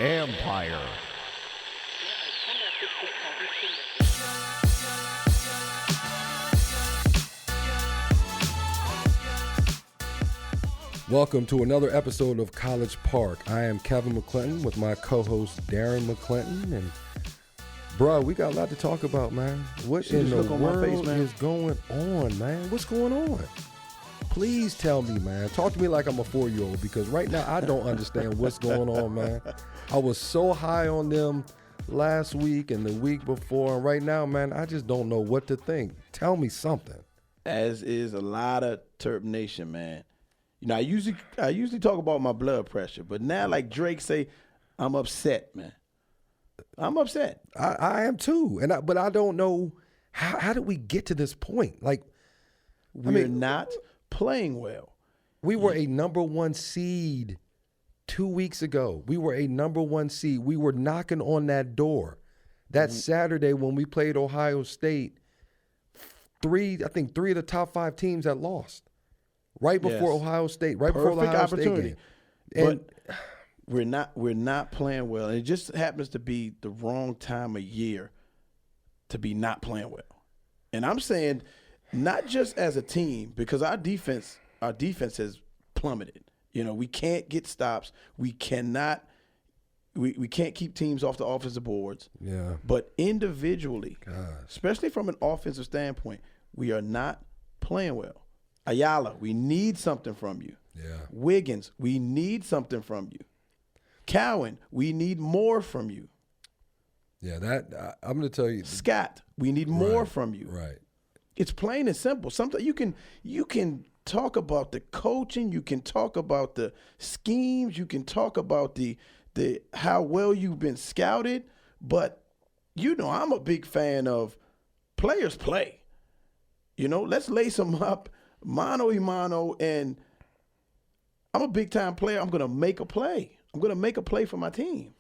Empire. Welcome to another episode of College Park. I am Kevin McClinton with my co-host Darren McClinton, and bro, we got a lot to talk about, man. What in the world is going on, man? What's going on? Please tell me, man. Talk to me like I'm a 4-year-old, because right now I don't understand what's going on, man. I was so high on them last week and the week before, and right now, man, I just don't know what to think. Tell me something. As is a lot of Terp Nation, man. You know, I usually talk about my blood pressure, but now, like Drake say, I'm upset, man. I'm upset. I am too, but I don't know how did we get to this point? Like, we're not playing well. We were a number 1 seed 2 weeks ago. We were a number 1 seed. We were knocking on that door. That Saturday when we played Ohio State, I think three of the top 5 teams that lost. Right before Ohio State, before the Ohio State game. But we're not playing well. And it just happens to be the wrong time of year to be not playing well. And I'm saying not just as a team, because our defense has plummeted. You know, we can't get stops. We can't keep teams off the offensive boards. Yeah. But individually, especially from an offensive standpoint, we are not playing well. Ayala, we need something from you. Yeah. Wiggins, we need something from you. Cowan, we need more from you. Yeah, I'm going to tell you. Scott, we need more from you. Right. It's plain and simple. Sometimes you can talk about the coaching, you can talk about the schemes, you can talk about the how well you've been scouted, but you know I'm a big fan of players play. You know, let's lace them up. Mano y mano, and I'm a big-time player. I'm going to make a play. I'm going to make a play for my team.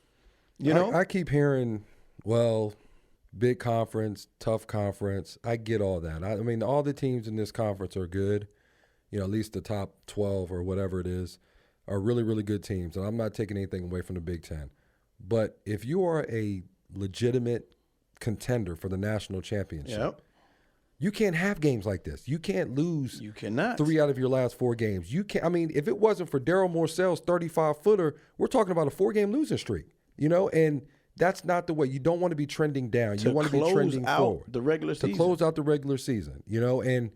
You know? I keep hearing, well, big conference, tough conference. I get all that. I mean, all the teams in this conference are good. You know, at least the top 12 or whatever it is are really, really good teams. And I'm not taking anything away from the Big Ten. But if you are a legitimate contender for the national championship, you can't have games like this. You can't lose. You cannot. 3 out of your last 4 games. You can't. I mean, if it wasn't for Daryl Morcell's 35-footer, we're talking about a 4-game losing streak. You know, and that's not the way. You don't want to be trending down. You want to be trending forward. The regular season. To close out the regular season. You know, and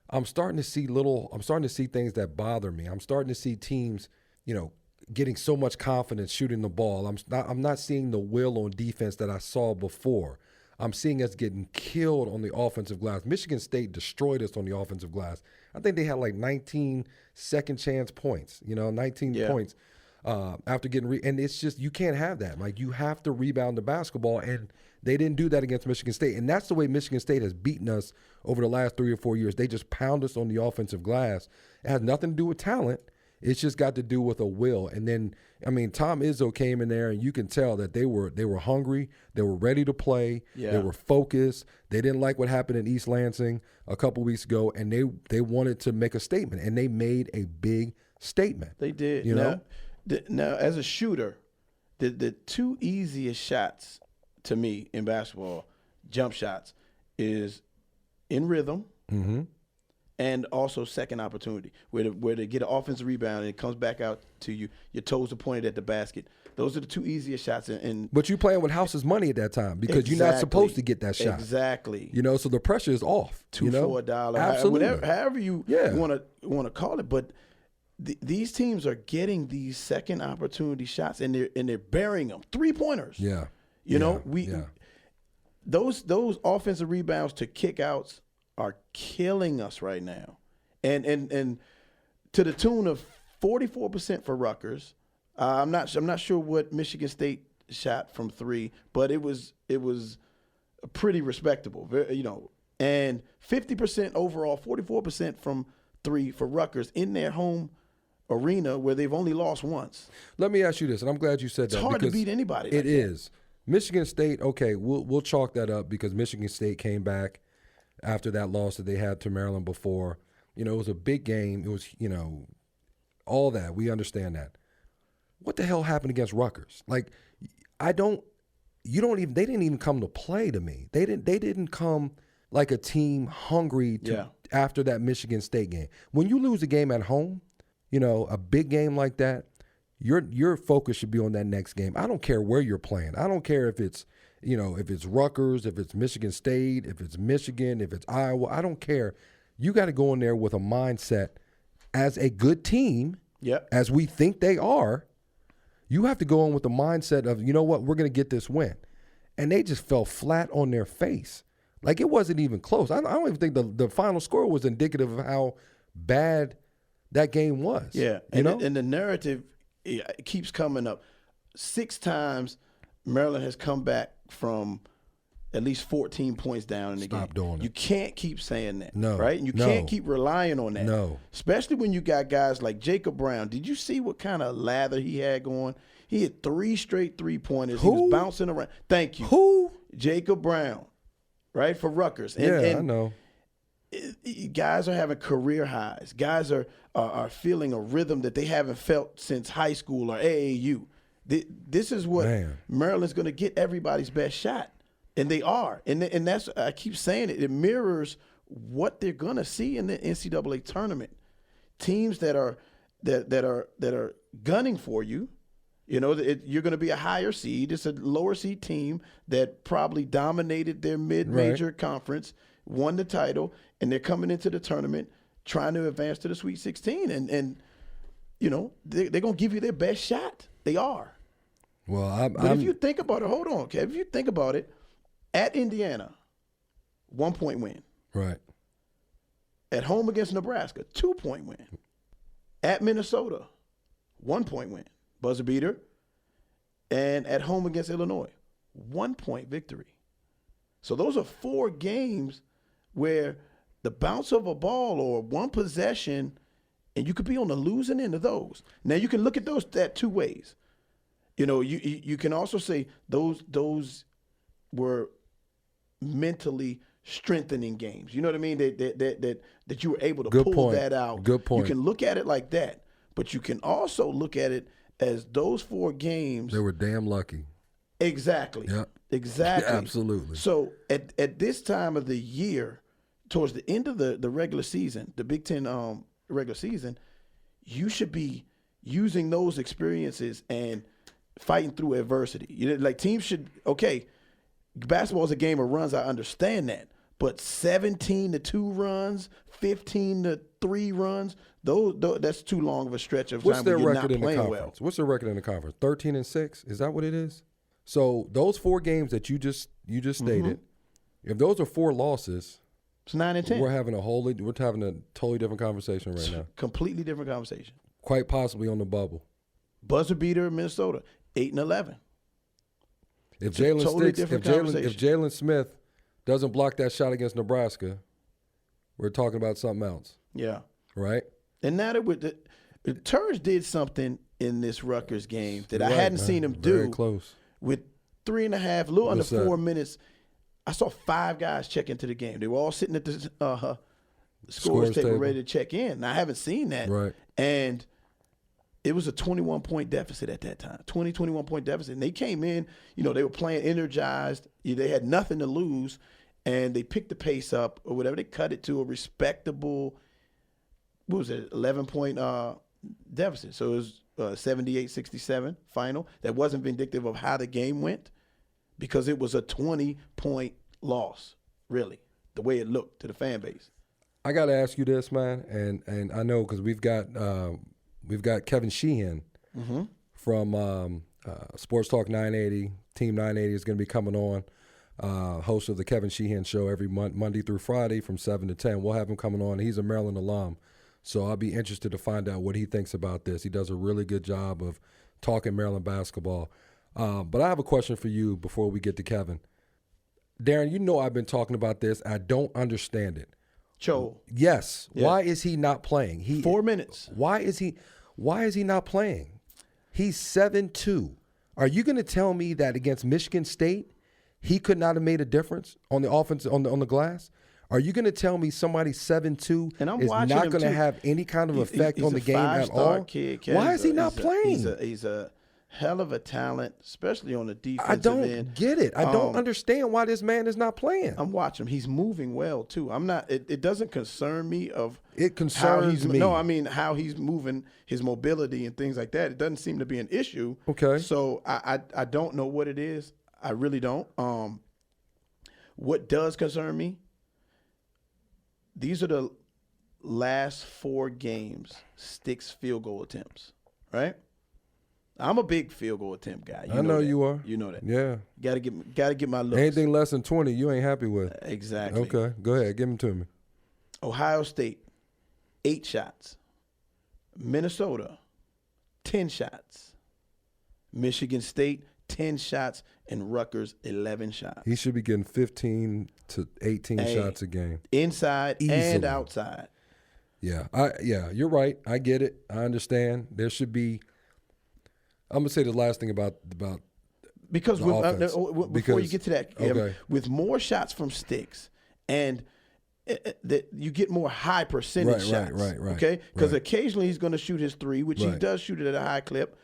I'm starting to see things that bother me. I'm starting to see teams, you know, getting so much confidence shooting the ball. I'm not seeing the will on defense that I saw before. I'm seeing us getting killed on the offensive glass. Michigan State destroyed us on the offensive glass. I think they had like 19 second chance points, 19 points after getting and it's just, you can't have that. Like, you have to rebound the basketball, and they didn't do that against Michigan State. And that's the way Michigan State has beaten us over the last 3 or 4 years. They just pound us on the offensive glass. It has nothing to do with talent. It's just got to do with a will. And then, I mean, Tom Izzo came in there, and you can tell that they were hungry. They were ready to play. Yeah. They were focused. They didn't like what happened in East Lansing a couple weeks ago, and they wanted to make a statement, and they made a big statement. They did. You know? Now, as a shooter, the 2 easiest shots to me in basketball, jump shots, is in rhythm. Mm-hmm. And also second opportunity, where they get an offensive rebound and it comes back out to you. Your toes are pointed at the basket. Those are the 2 easiest shots. But you're playing with house's money at that time, because you're not supposed to get that shot. Exactly. You know, so the pressure is off. $2 for $1. Absolutely. However you want to call it. But these teams are getting these second opportunity shots, and they're burying them. 3-pointers. Yeah. You know, those offensive rebounds to kickouts are killing us right now, and to the tune of 44% for Rutgers. I'm not sure what Michigan State shot from 3, but it was pretty respectable, you know. And 50% overall, 44% from 3 for Rutgers in their home arena, where they've only lost once. Let me ask you this, and I'm glad you said that. It's hard to beat anybody. It is. Michigan State. Okay, we'll chalk that up, because Michigan State came back after that loss that they had to Maryland before. You know, it was a big game. It was, you know, all that. We understand that. what the hell happened against Rutgers? Like, they didn't even come to play to me. They didn't come like a team hungry after that Michigan State game. When you lose a game at home, a big game like that, your focus should be on that next game. I don't care where you're playing. I don't care if it's, if it's Rutgers, if it's Michigan State, if it's Michigan, if it's Iowa. I don't care. You got to go in there with a mindset as a good team, as we think they are. You have to go in with the mindset of, you know what, we're going to get this win. And they just fell flat on their face. Like, it wasn't even close. I don't even think the final score was indicative of how bad that game was. Yeah, and the narrative it keeps coming up. 6 times Maryland has come back from at least 14 points down in the game. Stop doing it. You can't keep saying that, no, right? And you can't keep relying on that. No. Especially when you got guys like Jacob Brown. Did you see what kind of lather he had going? He hit 3 straight three-pointers. Who? He was bouncing around. Thank you. Who? Jacob Brown, right, for Rutgers. I know. Guys are having career highs. Guys are feeling a rhythm that they haven't felt since high school or AAU. This is what Maryland's going to get everybody's best shot, and they are. And that's, I keep saying it. It mirrors what they're going to see in the NCAA tournament. Teams that are gunning for you. You're going to be a higher seed. It's a lower seed team that probably dominated their mid-major conference, won the title, and they're coming into the tournament trying to advance to the Sweet 16. And they're going to give you their best shot. They are. Well, But if you think about it, hold on, Kev. If you think about it, at Indiana, 1-point win. Right. At home against Nebraska, 2-point win. At Minnesota, 1-point win. Buzzer beater. And at home against Illinois, 1-point victory. So those are 4 games where the bounce of a ball or one possession, and you could be on the losing end of those. Now you can look at that 2 ways. You can also say those were mentally strengthening games. You know what I mean? That you were able to pull that out. Good point. You can look at it like that, but you can also look at it as those 4 games. They were damn lucky. Exactly. Yeah. Exactly. Absolutely. So at this time of the year, towards the end of the regular season, the Big Ten regular season, you should be using those experiences and fighting through adversity. Like teams should, basketball is a game of runs. I understand that. But 17-2 runs, 15-3 runs, that's too long of a stretch of time when you're not playing well. What's their record in the conference? 13-6? Is that what it is? So those 4 games that you just stated, if those are 4 losses, it's 9-10. We're having a totally different conversation right now. Completely different conversation. Quite possibly on the bubble. Buzzer beater, Minnesota, 8-11. If Jalen Smith doesn't block that shot against Nebraska, we're talking about something else. Yeah. Right? And now that the Terps did something in this Rutgers game that I hadn't seen him do. Very close. With 3.5, a little under 4 that? minutes, I saw 5 guys check into the game. They were all sitting at the scores table ready to check in. Now, I haven't seen that. Right. And it was a 21-point deficit at that time, 21-point deficit. And they came in, they were playing energized. They had nothing to lose, and they picked the pace up or whatever. They cut it to a respectable, 11-point deficit. So it was 78-67 final. That wasn't vindictive of how the game went because it was a 20-point loss, really, the way it looked to the fan base. I got to ask you this, man, and I know because we've got Kevin Sheehan from Sports Talk 980. Team 980 is going to be coming on, host of the Kevin Sheehan Show every Monday through Friday from 7 to 10. We'll have him coming on. He's a Maryland alum, so I'll be interested to find out what he thinks about this. He does a really good job of talking Maryland basketball. But I have a question for you before we get to Kevin. Darren, I've been talking about this. I don't understand it. Cho. Yes. Yeah. Why is he not playing? 4 minutes. Why is he not playing? He's 7'2". Are you going to tell me that against Michigan State, he could not have made a difference on the offense on the glass? Are you going to tell me somebody 7'2" And I'm is watching not him going to too. have any kind of effect He's on the a game at five-star all? Kid, Why is he not playing? He's a hell of a talent, especially on the defensive I don't end. get it. I don't understand why this man is not playing. I'm watching him. He's moving well too. I'm not. It doesn't concern me of. It concerns me. No, I mean how he's moving, his mobility and things like that. It doesn't seem to be an issue. Okay. So I don't know what it is. I really don't. What does concern me? These are the last 4 games Sticks field goal attempts, right? I'm a big field goal attempt guy. I know you are. You know that. Yeah. Got to get my looks. Anything less than 20, you ain't happy with. Exactly. Okay. Go ahead. Give them to me. Ohio State, 8 shots. Minnesota, 10 shots. Michigan State, 10 shots. And Rutgers, 11 shots. He should be getting 15 to 18 shots a game. Inside Easily. and outside. Yeah. You're right. I get it. I understand. There should be – I'm going to say the last thing about because the with, offense. before you get to that, Okay. with more shots from Sticks and that you get more high percentage shots. Right. Okay? Because right. occasionally he's going to shoot his 3, which he Right. does shoot it at a high clip,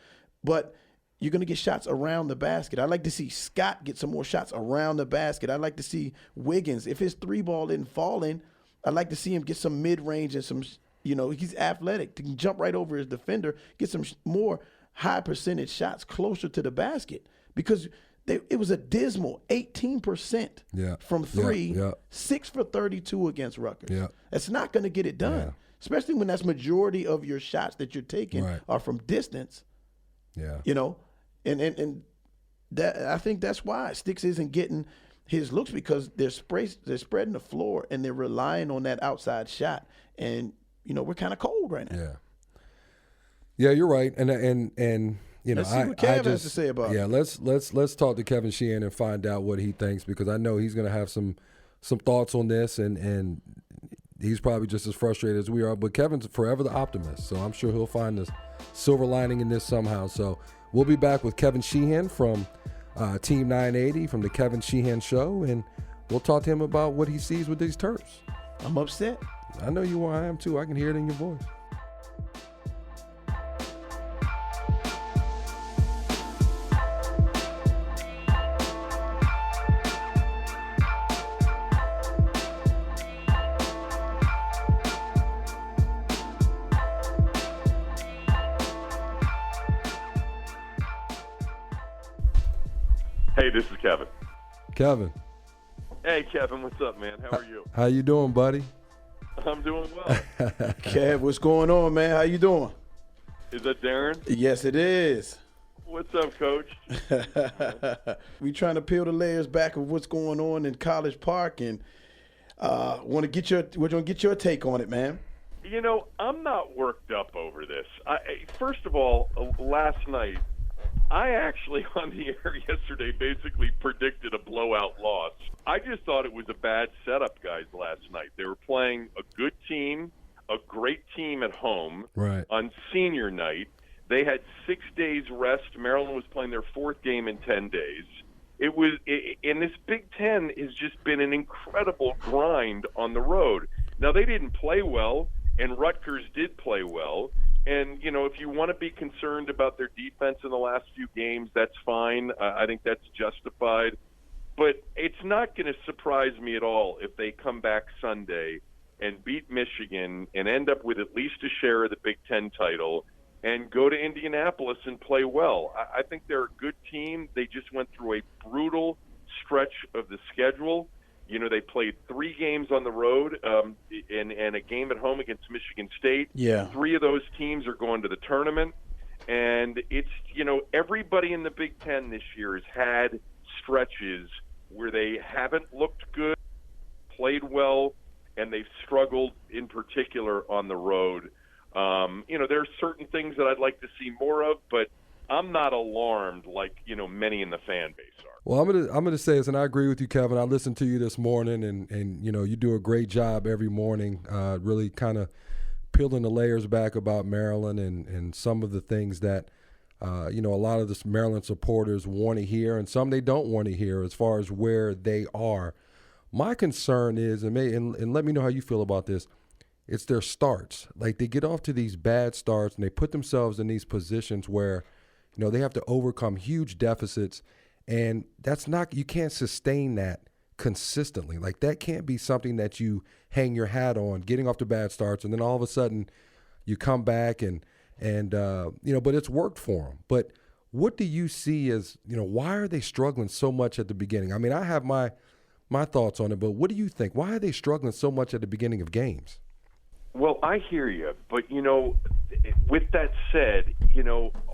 but you're going to get shots around the basket. I'd like to see Scott get some more shots around the basket. I'd like to see Wiggins, if his 3 ball isn't falling, I'd like to see him get some mid-range and some, he's athletic. He can jump right over his defender, get some more high percentage shots closer to the basket because it was a dismal 18% from 3, 6 for 32 against Rutgers. Yeah. That's not going to get it done, especially when that's majority of your shots that you're taking are from distance. Yeah. And that I think that's why Sticks isn't getting his looks because they're spreading the floor and they're relying on that outside shot. And we're kind of cold right now. Yeah, you're right. And let's see what Kev has to say about it. Yeah, let's talk to Kevin Sheehan and find out what he thinks because I know he's going to have some thoughts on this and he's probably just as frustrated as we are. But Kevin's forever the optimist, so I'm sure he'll find the silver lining in this somehow. So we'll be back with Kevin Sheehan from Team 980 from the Kevin Sheehan Show, and we'll talk to him about what he sees with these Terps. I'm upset. I know you are. I am too. I can hear it in your voice. Hey, this is Kevin. Kevin. Hey, Kevin, what's up, man? How are you? How you doing, buddy? I'm doing well. Kev, what's going on, man? How you doing? Is that Darren? Yes, it is. What's up, Coach? We trying to peel the layers back of what's going on in College Park, and we're gonna get your take on it, man. I'm not worked up over this. First of all, last night, I actually on the air yesterday basically predicted a blowout loss. I just thought it was a bad setup, guys, last night. They were playing a good team, a great team at home on senior night. They had 6 days rest. Maryland was playing their 4th game in 10 days. And this Big Ten has just been an incredible grind on the road. Now, they didn't play well, and Rutgers did play well. And, if you want to be concerned about their defense in the last few games, that's fine. I think that's justified. But it's not going to surprise me at all if they come back Sunday and beat Michigan and end up with at least a share of the Big Ten title and go to Indianapolis and play well. I think they're a good team. They just went through a brutal stretch of the schedule. They played 3 games on the road and a game at home against Michigan State. Yeah. 3 of those teams are going to the tournament. And it's, everybody in the Big Ten this year has had stretches where they haven't looked good, played well, and they've struggled in particular on the road. There are certain things that I'd like to see more of, but I'm not alarmed like, many in the fan base are. Well, I'm gonna say this, and I agree with you, Kevin. I listened to you this morning, and you do a great job every morning, really kind of peeling the layers back about Maryland and some of the things that a lot of the Maryland supporters want to hear, and some they don't want to hear as far as where they are. My concern is, and let me know how you feel about this, it's their starts. Like, they get off to these bad starts and they put themselves in these positions where, they have to overcome huge deficits, and you can't sustain that consistently. Like, that can't be something that you hang your hat on, getting off to bad starts, and then all of a sudden you come back and but it's worked for them. But what do you see as, why are they struggling so much at the beginning? I mean, I have my thoughts on it, but what do you think? Why are they struggling so much at the beginning of games? Well, I hear you, but with that said,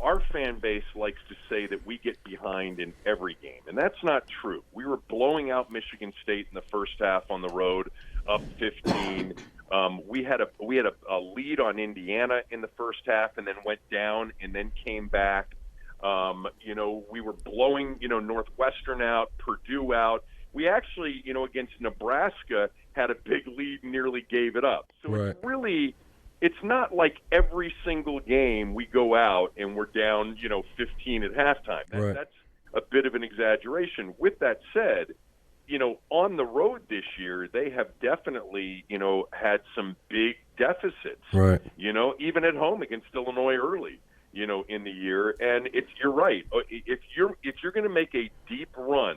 our fan base likes to say that we get behind in every game, and that's not true. We were blowing out Michigan State in the first half on the road, up 15. We had a lead on Indiana in the first half, and then went down, and then came back. We were blowing Northwestern out, Purdue out. We actually, against Nebraska, had a big lead and nearly gave it up. So Right. it's not like every single game we go out and we're down, 15 at halftime. Right. That's a bit of an exaggeration. With that said, on the road this year, they have definitely, had some big deficits. Right. Even at home against Illinois early, in the year. And you're right. If you're going to make a deep run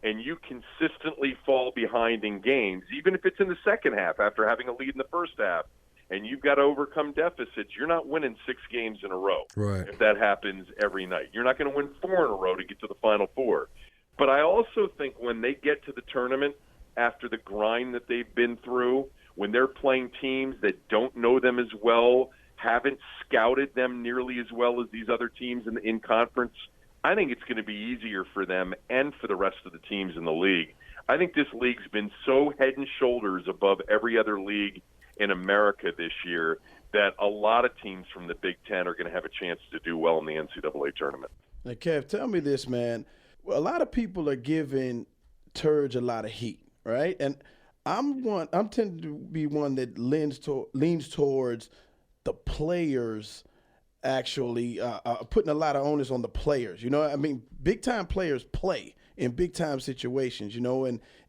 and you consistently fall behind in games, even if it's in the second half after having a lead in the first half, and you've got to overcome deficits, you're not winning 6 games in a row. Right. If that happens every night. You're not going to win 4 in a row to get to the Final Four. But I also think when they get to the tournament, after the grind that they've been through, when they're playing teams that don't know them as well, haven't scouted them nearly as well as these other teams in conference, I think it's going to be easier for them and for the rest of the teams in the league. I think this league's been so head and shoulders above every other league in America this year that a lot of teams from the Big Ten are going to have a chance to do well in the NCAA tournament. Now, Kev, tell me this, man. A lot of people are giving Turge a lot of heat, right? And I'm tending to be one that leans towards the players actually putting a lot of onus on the players. Big time players play in big time situations,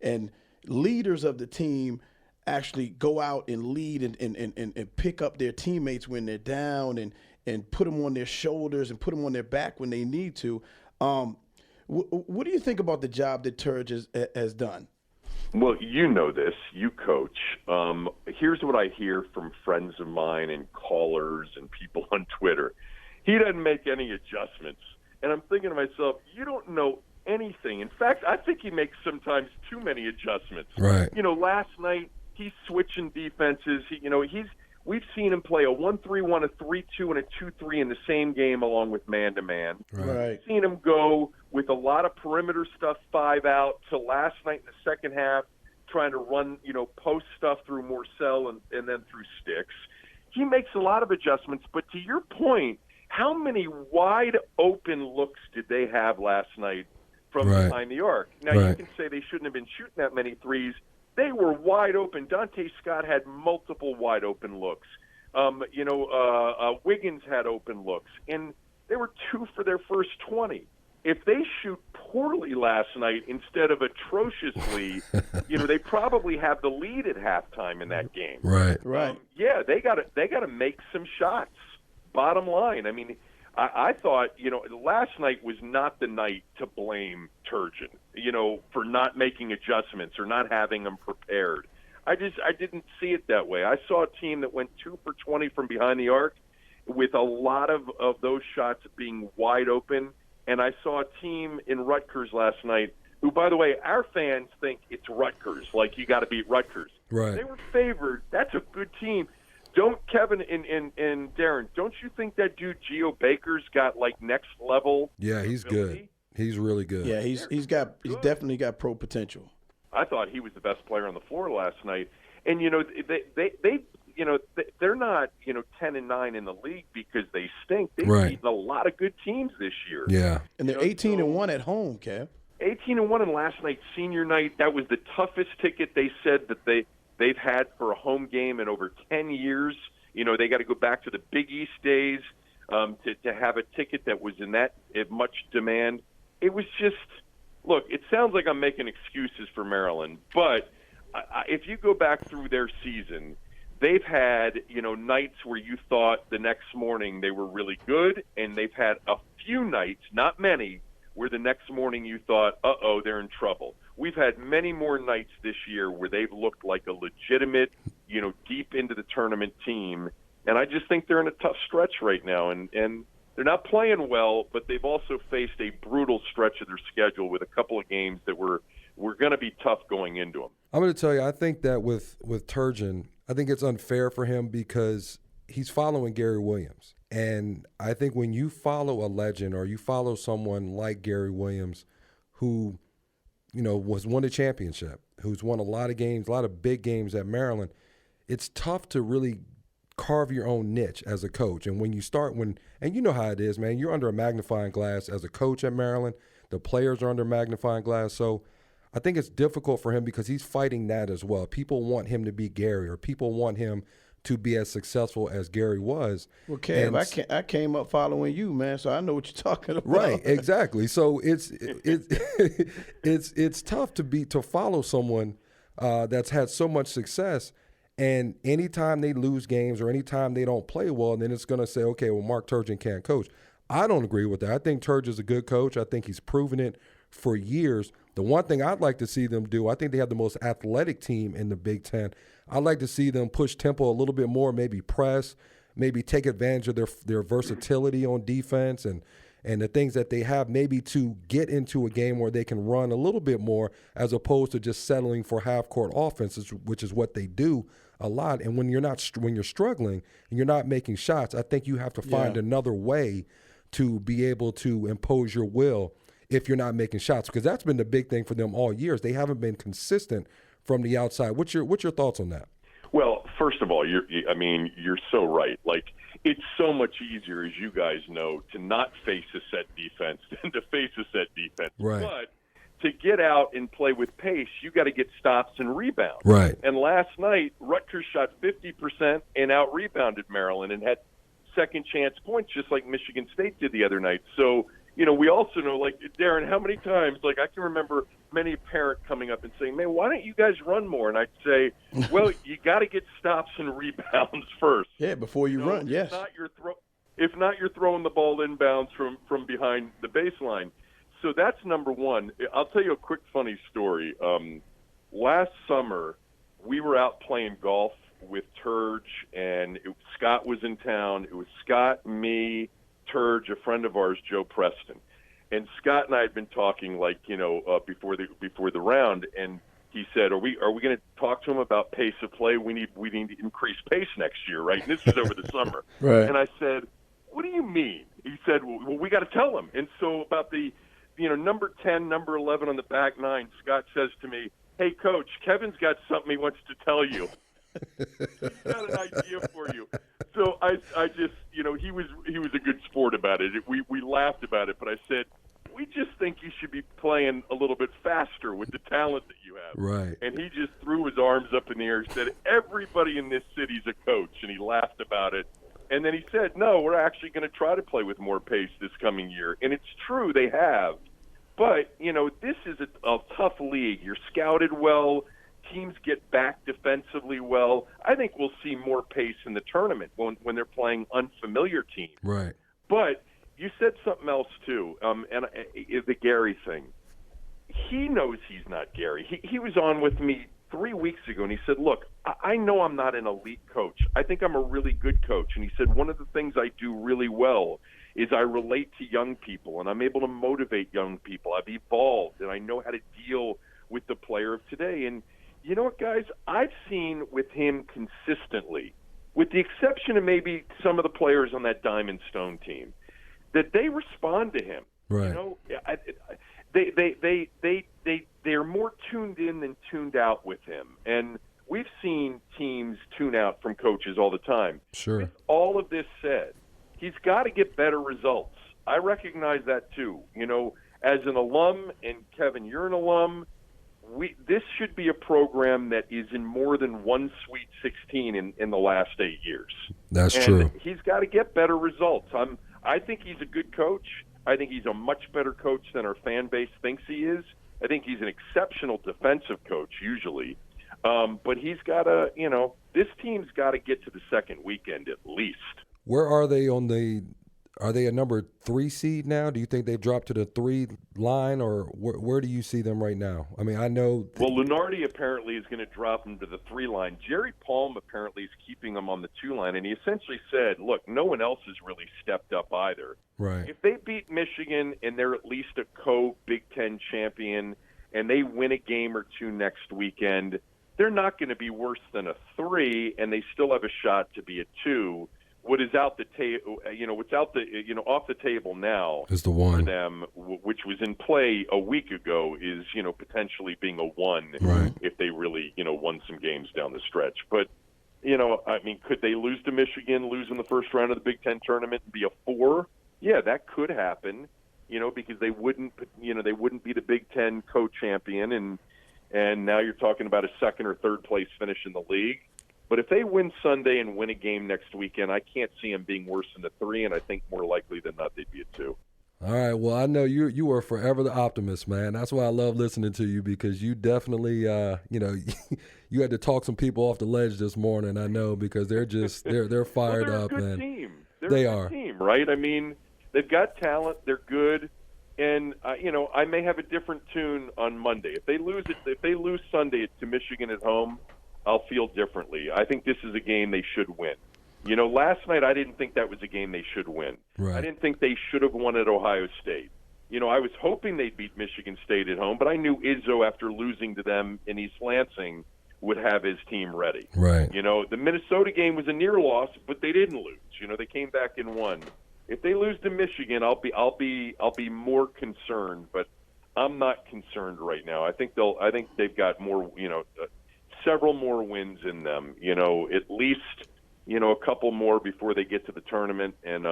and leaders of the team actually go out and lead and pick up their teammates when they're down and put them on their shoulders and put them on their back when they need to. What do you think about the job that Turge has done? Well, this. You coach. Here's what I hear from friends of mine and callers and people on Twitter. He doesn't make any adjustments. And I'm thinking to myself, you don't know anything. In fact, I think he makes sometimes too many adjustments. Right. Last night he's switching defenses. We've seen him play a 1-3-1, a 3-2, and a 2-3 in the same game along with man-to-man. Right. We've seen him go with a lot of perimeter stuff 5 out to last night in the second half trying to run, post stuff through Morcell and then through sticks. He makes a lot of adjustments, but to your point, how many wide open looks did they have last night from behind the arc? Now, you can say they shouldn't have been shooting that many threes. They were wide open. Dante Scott had multiple wide open looks. Wiggins had open looks, and they were 2 for their first 20. If they shoot poorly last night instead of atrociously, they probably have the lead at halftime in that game. Right. They got to make some shots. Bottom line, I thought, last night was not the night to blame Turgeon, for not making adjustments or not having them prepared. I didn't see it that way. I saw a team that went 2 for 20 from behind the arc with a lot of those shots being wide open. And I saw a team in Rutgers last night who, by the way, our fans think it's Rutgers, like you got to beat Rutgers. Right. They were favored. That's a good team. Kevin and Darren, don't you think that dude Geo Baker's got like next level? Yeah, he's ability? good. He's really good. Yeah, he's definitely got pro potential. I thought he was the best player on the floor last night. And they're not 10-9 in the league because they stink. They've beaten a lot of good teams this year. Yeah, and they're 18-1 at home, Kev. 18-1 in last night's senior night. That was the toughest ticket they said that they've had for a home game in over 10 years. They got to go back to the Big East days to have a ticket that was in that much demand. It was just look, it sounds like I'm making excuses for Maryland, but if you go back through their season, they've had, nights where you thought the next morning they were really good, and they've had a few nights, not many, where the next morning you thought, they're in trouble. We've had many more nights this year where they've looked like a legitimate, deep into the tournament team, and I just think they're in a tough stretch right now, and they're not playing well, but they've also faced a brutal stretch of their schedule with a couple of games that were going to be tough going into them. I'm going to tell you, I think that with Turgeon, I think it's unfair for him because he's following Gary Williams. And I think when you follow a legend or you follow someone like Gary Williams who, was won a championship, who's won a lot of games, a lot of big games at Maryland, it's tough to really carve your own niche as a coach. And when you start and you know how it is, man, you're under a magnifying glass as a coach at Maryland. The players are under magnifying glass. So I think it's difficult for him because he's fighting that as well. People want him to be Gary, or people want him to be as successful as Gary was. Well, Kev, I came up following you, man, so I know what you're talking about. Right, exactly. So it's tough to follow someone that's had so much success, and anytime they lose games or anytime they don't play well, then it's going to say, okay, well, Mark Turgeon can't coach. I don't agree with that. I think Turgeon's a good coach. I think he's proven it for years. The one thing I'd like to see them do, I think they have the most athletic team in the Big Ten. I'd like to see them push tempo a little bit more, maybe press, maybe take advantage of their versatility on defense and the things that they have, maybe to get into a game where they can run a little bit more as opposed to just settling for half-court offenses, which is what they do a lot. And when you're struggling and you're not making shots, I think you have to find another way to be able to impose your will if you're not making shots, because that's been the big thing for them all years. They haven't been consistent from the outside. What's your thoughts on that? Well, first of all, you're so right. Like, it's so much easier, as you guys know, to not face a set defense than to face a set defense. Right. But to get out and play with pace, you got to get stops and rebounds. Right. And last night, Rutgers shot 50% and out-rebounded Maryland and had second-chance points, just like Michigan State did the other night. So, we also know, like, Darren, how many times, like, I can remember many a parent coming up and saying, man, why don't you guys run more? And I'd say, well, you got to get stops and rebounds first. Yeah, before you run, yes. If not, you're throwing the ball inbounds from behind the baseline. So that's number one. I'll tell you a quick funny story. Last summer, we were out playing golf with Turge, and Scott was in town. It was Scott, me, Turge, a friend of ours, Joe Preston. And Scott and I had been talking, like, before the round, and he said, "Are we going to talk to him about pace of play? We need to increase pace next year, right?" And this is over the summer. Right. And I said, "What do you mean?" He said, "Well, we got to tell him." And so about the, number 10, number 11 on the back nine, Scott says to me, "Hey, Coach, Kevin's got something he wants to tell you." He's got an idea for you. So I just, he was a good sport about it. We laughed about it, but I said, we just think you should be playing a little bit faster with the talent that you have. Right. And he just threw his arms up in the air and said, everybody in this city's a coach, and he laughed about it. And then he said, no, we're actually going to try to play with more pace this coming year. And it's true, they have. But, this is a tough league. You're scouted well. Teams get back defensively well. I think we'll see more pace in the tournament when they're playing unfamiliar teams. Right. But you said something else, too, and the Gary thing. He knows he's not Gary. He was on with me 3 weeks ago, and he said, look, I know I'm not an elite coach. I think I'm a really good coach. And he said, one of the things I do really well is I relate to young people, and I'm able to motivate young people. I've evolved, and I know how to deal with the player of today. And you know what, guys? I've seen with him consistently, with the exception of maybe some of the players on that Diamond Stone team, that they respond to him. Right. They're more tuned in than tuned out with him. And we've seen teams tune out from coaches all the time. Sure. With all of this said, he's got to get better results. I recognize that too. As an alum, and Kevin, you're an alum, this should be a program that is in more than one Sweet 16 in the last 8 years. That's true. He's got to get better results. I think he's a good coach. I think he's a much better coach than our fan base thinks he is. I think he's an exceptional defensive coach usually. But he's got to, this team's got to get to the second weekend at least. Where are they are they a number 3 seed now? Do you think they've dropped to the 3 line, or where do you see them right now? I mean, I know. Well, Lunardi apparently is going to drop them to the 3 line. Jerry Palm apparently is keeping them on the 2 line, and he essentially said, look, no one else has really stepped up either. Right. If they beat Michigan and they're at least a co-Big Ten champion and they win a game or 2 next weekend, they're not going to be worse than a 3, and they still have a shot to be a 2. What is out the what's out the off the table now is the 1 for them, which was in play a week ago, is potentially being a 1 right. if they really won some games down the stretch. But I mean, could they lose to Michigan, lose in the first round of the Big Ten tournament, and be a 4? Yeah, that could happen. Because they wouldn't be the Big Ten co-champion, and now you're talking about a 2nd or 3rd place finish in the league. But if they win Sunday and win a game next weekend, I can't see them being worse than a 3, and I think more likely than not they'd be a 2. All right. Well, I know you are forever the optimist, man. That's why I love listening to you, because you definitely, you had to talk some people off the ledge this morning. I know, because they're just they're fired they're up, a good man. Team. They are are a good team, right? I mean, they've got talent. They're good. And I may have a different tune on Monday. If they lose Sunday to Michigan at home, I'll feel differently. I think this is a game they should win. Last night I didn't think that was a game they should win. Right. I didn't think they should have won at Ohio State. I was hoping they'd beat Michigan State at home, but I knew Izzo, after losing to them in East Lansing, would have his team ready. Right. The Minnesota game was a near loss, but they didn't lose. They came back and won. If they lose to Michigan, I'll be more concerned, but I'm not concerned right now. I think they've got more, several more wins in them. At least a couple more before they get to the tournament, and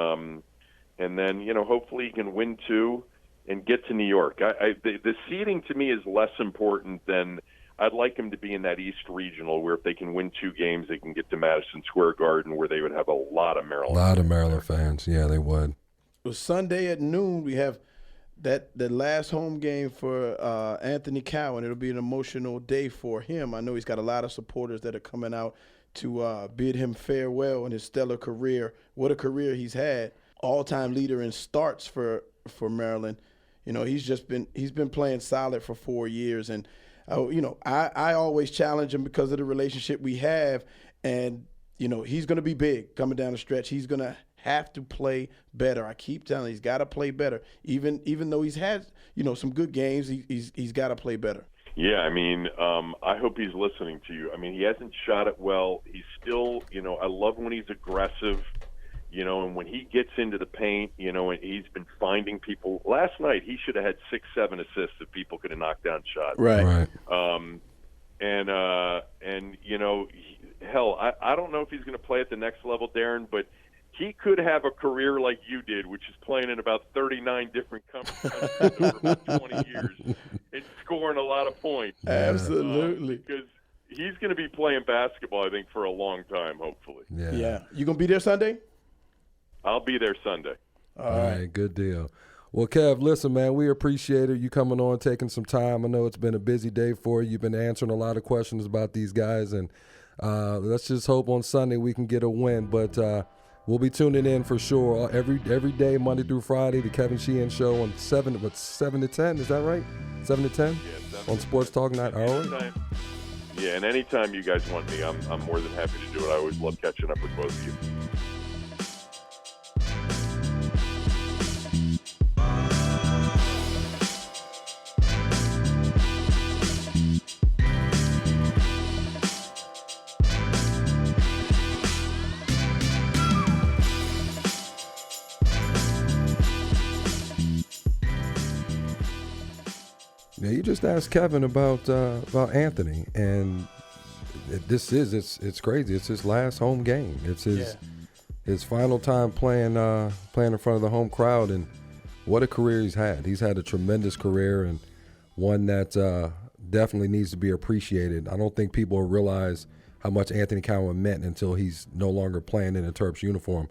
then hopefully you can win 2 and get to New York. The seeding to me is less important than I'd like them to be in that East Regional, where if they can win 2 games, they can get to Madison Square Garden, where they would have a lot of Maryland. Fans. Yeah, they would. Well, Sunday at noon, we have the last home game for Anthony Cowan. It'll be an emotional day for him. I know he's got a lot of supporters that are coming out to bid him farewell in his stellar career. What a career he's had. All-time leader in starts for Maryland. He's been playing solid for 4 years, and I always challenge him because of the relationship we have, and he's going to be big coming down the stretch. He's going to have to play better. I keep telling him he's got to play better. Even though he's had some good games, he's got to play better. Yeah, I mean, I hope he's listening to you. I mean, he hasn't shot it well. He's still, I love when he's aggressive. And when he gets into the paint, and he's been finding people. Last night, he should have had 6-7 assists if people could have knocked down shots. Right. Hell, I don't know if he's going to play at the next level, Darren, but he could have a career like you did, which is playing in about 39 different countries over about 20 years and scoring a lot of points. Absolutely. Because he's going to be playing basketball, I think, for a long time, hopefully. Yeah. You going to be there Sunday? I'll be there Sunday. All right, good deal. Well, Kev, listen, man, we appreciate it. You coming on, taking some time. I know it's been a busy day for you. You've been answering a lot of questions about these guys, and let's just hope on Sunday we can get a win. But we'll be tuning in for sure every day, Monday through Friday, the Kevin Sheehan Show on 7 to 10. Is that right? 7 to 10 on Sports Talk Night. All right. Yeah, and anytime you guys want me, I'm more than happy to do it. I always love catching up with both of you. Yeah, you just asked Kevin about Anthony, and it's crazy. It's his last home game. It's his final time playing in front of the home crowd, and what a career he's had. He's had a tremendous career, and one that definitely needs to be appreciated. I don't think people realize how much Anthony Cowan meant until he's no longer playing in a Terps uniform.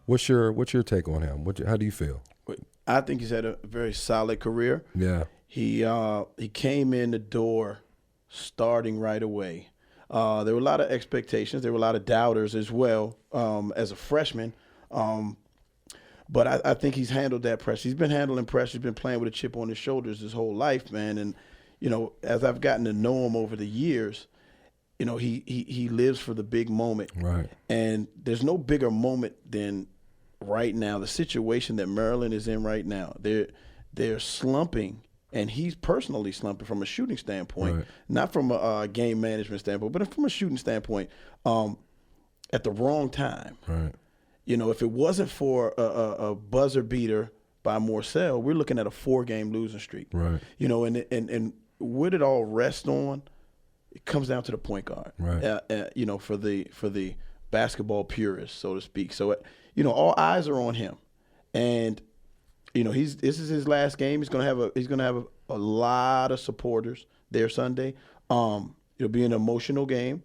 What's your take on him? How do you feel? I think he's had a very solid career. Yeah. He came in the door starting right away. There were a lot of expectations. There were a lot of doubters as well as a freshman. But I think he's handled that pressure. He's been handling pressure. He's been playing with a chip on his shoulders his whole life, man. And, you know, as I've gotten to know him over the years, you know, he lives for the big moment. Right. And there's no bigger moment than right now, the situation that Maryland is in right now. They're slumping, and he's personally slumping from a shooting standpoint, right. not from a game management standpoint, but from a shooting standpoint at the wrong time. Right. You know, if it wasn't for a buzzer beater by Morcell, we're looking at a 4-game losing streak. Right. You know, and what it all rests on, it comes down to the point guard. Right. You know, for the basketball purists, so to speak. So, you know, all eyes are on him, and you know this is his last game. He's gonna have a lot of supporters there Sunday. It'll be an emotional game.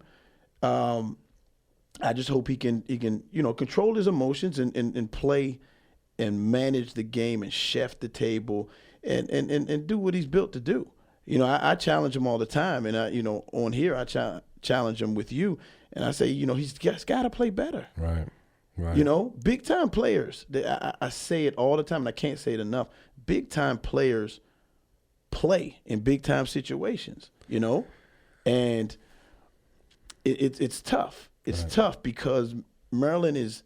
I just hope he can you know control his emotions and play and manage the game and chef the table and do what he's built to do. You know, I challenge him all the time, and you know, on here I challenge him with you, and I say, you know, he's got to play better. Right. Right. You know, big time players. I say it all the time, and I can't say it enough. Big time players play in big time situations. You know, and it's tough. It's right. tough because Maryland is,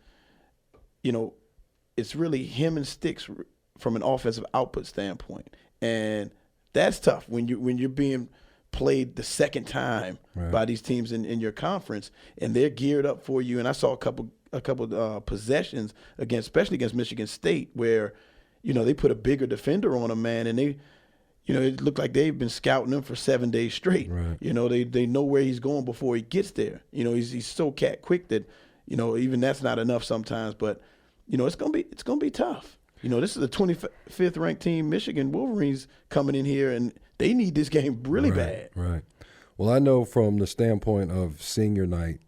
you know, it's really him and sticks from an offensive output standpoint, and that's tough when you're being played the second time right. by these teams in your conference, and they're geared up for you. And I saw a couple possessions especially against Michigan State, where, you know, they put a bigger defender on them, man, and they, you know, it looked like they've been scouting him for 7 days straight. Right. You know, they know where he's going before he gets there. You know, he's so cat quick that, you know, even that's not enough sometimes. But, you know, it's gonna be tough. You know, this is the 25th ranked team, Michigan Wolverines, coming in here, and they need this game really bad. Right. Well, I know from the standpoint of senior night,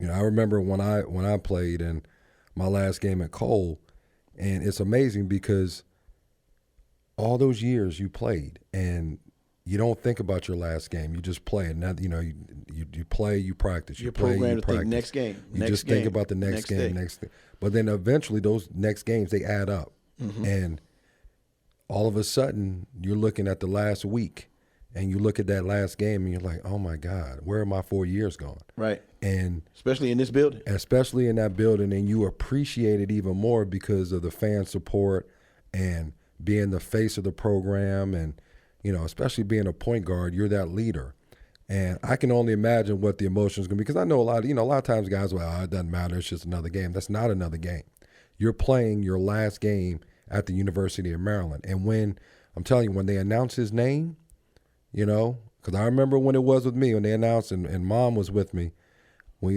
you know, I remember when I played in my last game at Cole, and it's amazing because all those years you played, and you don't think about your last game. You just play, and now, you know, you play, you practice, you play, programmed you to practice. think next game. You just think about the next game, next thing. But then eventually those next games, they add up, and all of a sudden you're looking at the last week, and you look at that last game, and you're like, oh my God, where are my 4 years gone? Right. And especially in this building. Especially in that building, and you appreciate it even more because of the fan support and being the face of the program, and, you know, especially being a point guard, you're that leader. And I can only imagine what the emotions going to be, because I know a lot of times guys are like, oh, it doesn't matter, it's just another game. That's not another game. You're playing your last game at the University of Maryland. And when, I'm telling you, when they announce his name, you know, because I remember when it was with me, when they announced, and Mom was with me, we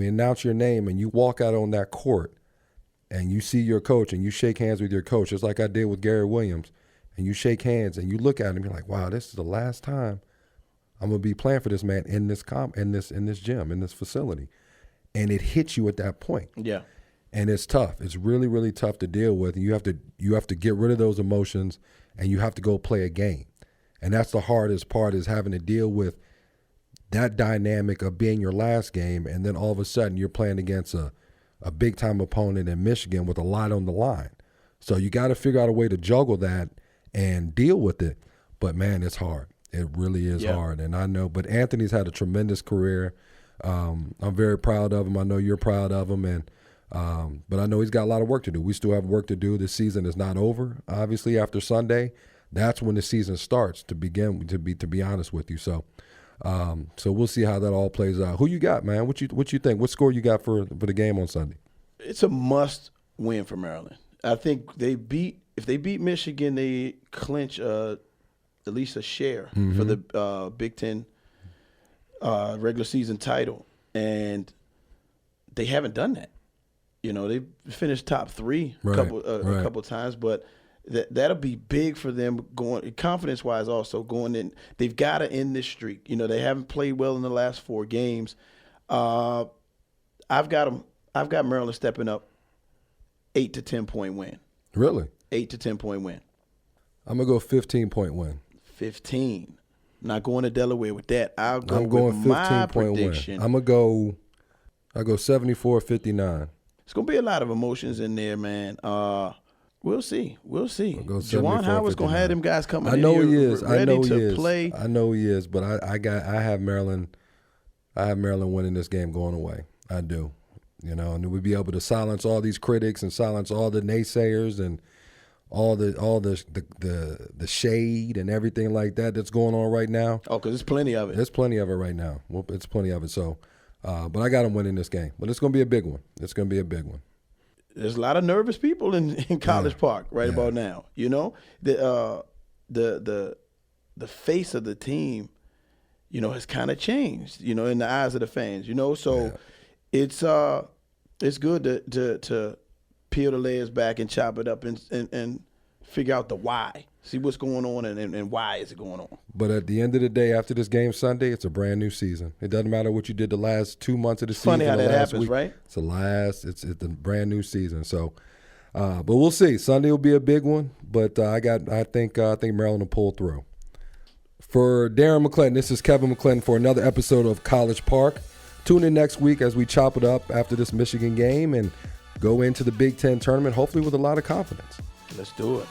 announce your name and you walk out on that court and you see your coach and you shake hands with your coach, just like I did with Gary Williams, and you shake hands and you look at him, you're like, wow, this is the last time I'm gonna be playing for this man in this gym, in this facility. And it hits you at that point. Yeah. And it's tough. It's really, really tough to deal with. And you have to get rid of those emotions, and you have to go play a game. And that's the hardest part, is having to deal with that dynamic of being your last game, and then all of a sudden you're playing against a big-time opponent in Michigan with a lot on the line. So you got to figure out a way to juggle that and deal with it. But, man, it's hard. It really is hard. And I know, but Anthony's had a tremendous career. I'm very proud of him. I know you're proud of him. And but I know he's got a lot of work to do. We still have work to do. The season is not over, obviously, after Sunday. That's when the season starts, to be honest with you. So so we'll see how that all plays out. Who you got, man? What you think? What score you got for the game on Sunday? It's a must win for Maryland. I think if they beat Michigan, they clinch at least a share for the Big Ten regular season title, and they haven't done that. You know, they finished top three a couple times, but that'll be big for them going confidence-wise. Also going in, they've got to end this streak. You know, they haven't played well in the last 4 games. I've got Maryland stepping up 8 to 10 point win. Really? 8 to 10 point win. I'm going to go 15-point win. 15. Not going to Delaware with that. I'll go I'm going with my 15-point prediction. win. I'll go 74-59. It's going to be a lot of emotions in there, man. We'll see. Go Jawan Howard's going to have 74-59. them guys coming I in know here he is. ready to play. I know he is, but I have Maryland winning this game going away. I do. And we'll be able to silence all these critics and silence all the naysayers and all the shade and everything like that that's going on right now. Oh, because there's plenty of it. There's plenty of it right now. Well, it's plenty of it. So, but I got them winning this game. But it's going to be a big one. It's going to be a big one. There's a lot of nervous people in College Park right about now. The face of the team, has kind of changed. In the eyes of the fans. So it's good to peel the layers back and chop it up and figure out the why. See what's going on and why is it going on. But at the end of the day, after this game Sunday, it's a brand new season. It doesn't matter what you did the last 2 months of the season. Funny how that happens, week. right? It's a brand new season. So, but we'll see. Sunday will be a big one. But I think Maryland will pull through. For Darren McClinton, this is Kevin McClinton for another episode of College Park. Tune in next week as we chop it up after this Michigan game and go into the Big Ten tournament, hopefully with a lot of confidence. Let's do it.